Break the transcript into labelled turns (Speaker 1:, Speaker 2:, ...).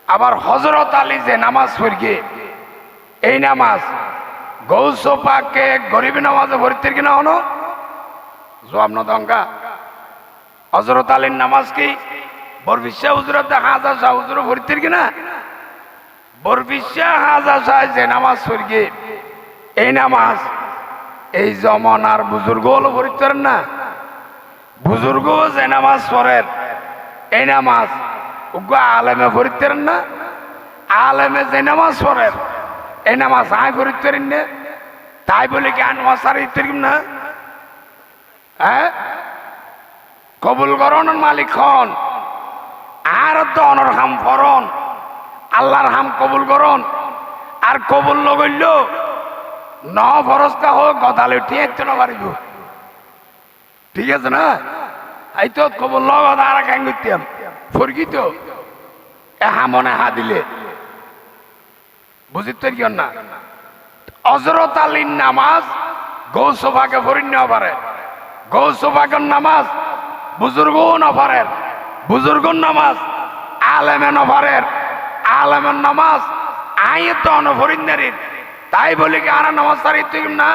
Speaker 1: আবার হযরত আলী যে নামাজ পড়ে এই নামাজ গৌস পাকে গরিব নামাজে ভর্তির কিনা হনো জবাব ন দঙ্গা হযরত আলীর নামাজ কি বরবিশা হুজুরত হাজার শাহ হুজুর ভর্তির কিনা বরবিশা হাজার শাহ যে নামাজ পড়ে এই নামাজ এই জমানার বুজুর্গ হলো ভর্তির না বুজুর্গ যে নামাজ পড়েন এই নামাজ উগ্র আলেমে ভর্তির না আলেমে যে নামাজ পড়েন এই নামাজ আয় ভর্তির না তাই বলে কি নামাজ সারিতে না হ্যাঁ কবুল করন মালিক হন আর দনর হাম ফরন আল্লাহর হাম কবুল করন আর কবুল লগইল ন ফরস্তা হোক গদালে উঠিয়ে না পারিব ঠিক আছে না এই তো কবুল লগত আর কাং করতাম ফরগিত এ হামনে হা দিলে বুঝিতে কি না হযরত আলীর নামাজ গৌসভাকে ফরিন না পারে গৌসভাকের নামাজ বুজুর্গ না পারেন বুজুর্গর নামাজ আলেমে না পারেন আলেমের নামাজ আইয়ে তো অনফরিন তাই বলে কি আর নামাজ সারিতে না